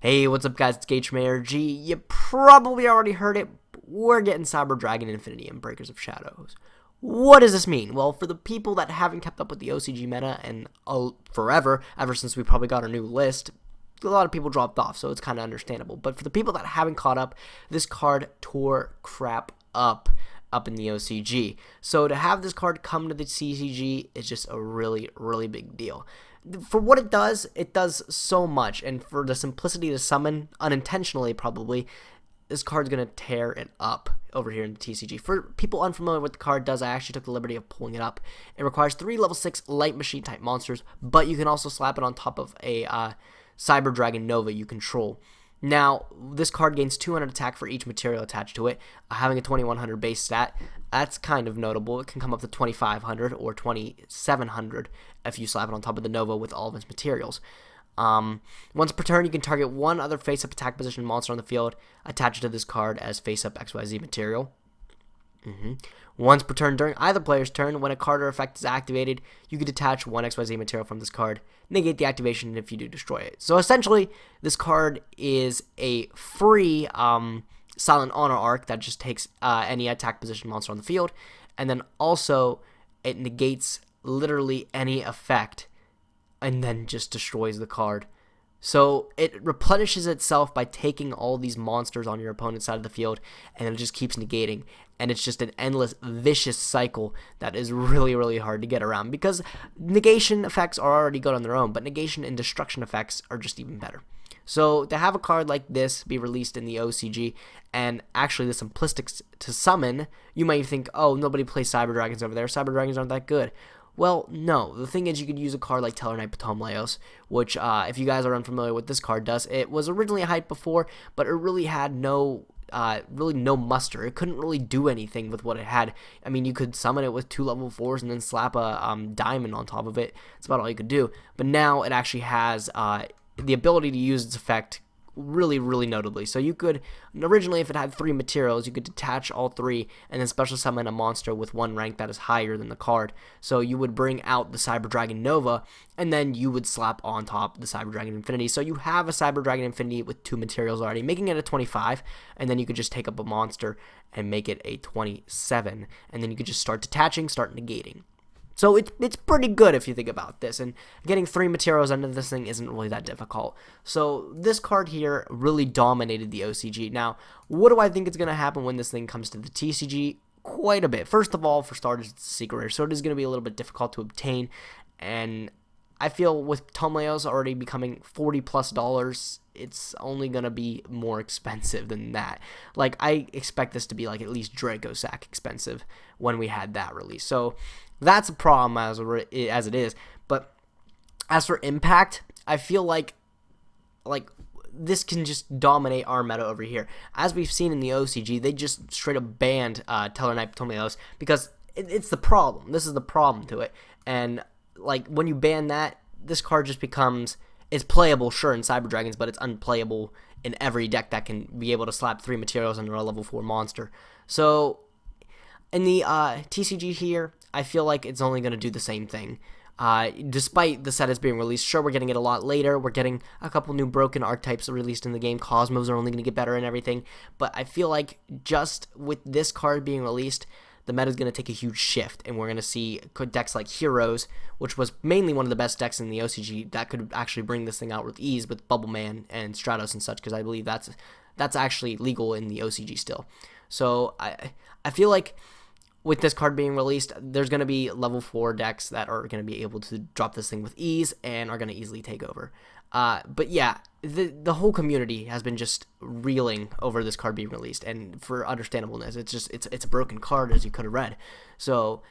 Hey, what's up guys, it's Gage from ARG. You probably already heard it, but we're getting Cyber Dragon Infinity and Breakers of Shadows. What does this mean? Well, for the people that haven't kept up with the OCG meta and forever, ever since we probably got our new list, a lot of people dropped off, so it's kind of understandable. But for the people that haven't caught up, this card tore crap up in the OCG. So to have this card come to the TCG is just a really, really big deal. For what it does so much, and for the simplicity to summon, unintentionally probably, this card's going to tear it up over here in the TCG. For people unfamiliar with what the card does, I actually took the liberty of pulling it up. It requires 3 level 6 light machine type monsters, but you can also slap it on top of a Cyber Dragon Nova you control. Now, this card gains 200 attack for each material attached to it, having a 2100 base stat. That's kind of notable. It can come up to 2500 or 2700 if you slap it on top of the Nova with all of its materials. Once per turn, you can target one other face-up attack position monster on the field attached to this card as face-up XYZ material. Once per turn during either player's turn, when a card or effect is activated, you can detach one XYZ material from this card, negate the activation if you do destroy it. So essentially, this card is a free Silent Honor arc that just takes any attack position monster on the field, and then also it negates literally any effect and then just destroys the card. So it replenishes itself by taking all these monsters on your opponent's side of the field, and it just keeps negating. And it's just an endless, vicious cycle that is really, really hard to get around, because negation effects are already good on their own, but negation and destruction effects are just even better. So to have a card like this be released in the OCG, and actually the simplistic to summon, you might think, oh, nobody plays Cyber Dragons over there. Cyber Dragons aren't that good. Well, no. The thing is, you could use a card like Tellarknight Ptolemaeus, which, if you guys are unfamiliar with this card does, it was originally hyped before, but it really had no muster. It couldn't really do anything with what it had. I mean, you could summon it with 2 level 4s and then slap a diamond on top of it. That's about all you could do. But now it actually has the ability to use its effect really, really notably. So you could, originally if it had 3 materials, you could detach all 3 and then special summon a monster with 1 rank that is higher than the card. So you would bring out the Cyber Dragon Nova, and then you would slap on top the Cyber Dragon Infinity. So you have a Cyber Dragon Infinity with 2 materials already, making it a 25, and then you could just take up a monster and make it a 27, and then you could just start detaching, start negating. So it's pretty good if you think about this, and getting 3 materials under this thing isn't really that difficult. So this card here really dominated the OCG. Now, what do I think is going to happen when this thing comes to the TCG? Quite a bit. First of all, for starters, it's a secret rare, so it is going to be a little bit difficult to obtain, and I feel with Ptolemaeus already becoming $40+, it's only going to be more expensive than that. Like, I expect this to be like at least Draco Sack expensive when we had that release. So that's a problem as it is. But as for impact, I feel like this can just dominate our meta over here. As we've seen in the OCG, they just straight up banned Tellarknight Ptolemaeus because it's the problem. This is the problem to it. And like when you ban that, this card just becomes, it's playable, sure, in Cyber Dragons, but it's unplayable in every deck that can be able to slap 3 materials under a level 4 monster. So in the TCG here, I feel like it's only going to do the same thing. Despite the set as being released, sure, we're getting it a lot later. We're getting a couple new broken archetypes released in the game. Cosmos are only going to get better and everything. But I feel like just with this card being released, the meta is going to take a huge shift, and we're going to see decks like Heroes, which was mainly one of the best decks in the OCG, that could actually bring this thing out with ease with Bubble Man and Stratos and such, because I believe that's actually legal in the OCG still. So I feel like with this card being released, there's going to be level 4 decks that are going to be able to drop this thing with ease and are going to easily take over. But yeah, the whole community has been just reeling over this card being released, and for understandableness, it's a broken card, as you could have read. So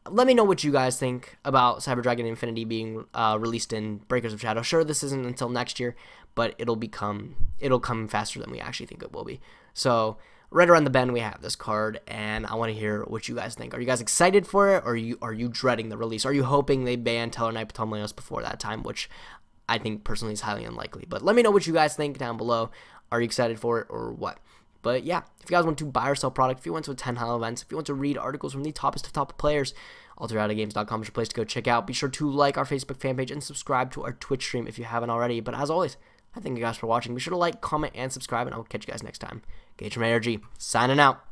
let me know what you guys think about Cyber Dragon Infinity being released in Breakers of Shadow. Sure, this isn't until next year, but it'll come faster than we actually think it will be. So right around the bend, we have this card, and I want to hear what you guys think. Are you guys excited for it, or are you dreading the release? Are you hoping they ban Tellarknight Ptolemaeus before that time, which I think personally is highly unlikely? But let me know what you guys think down below. Are you excited for it or what? But yeah, if you guys want to buy or sell product, if you want to attend Hall events, if you want to read articles from the toppest of top players, alteroutagames.com is your place to go check out. Be sure to like our Facebook fan page and subscribe to our Twitch stream if you haven't already. But as always, I thank you guys for watching. Be sure to like, comment, and subscribe, and I'll catch you guys next time. Gage from ARG, signing out.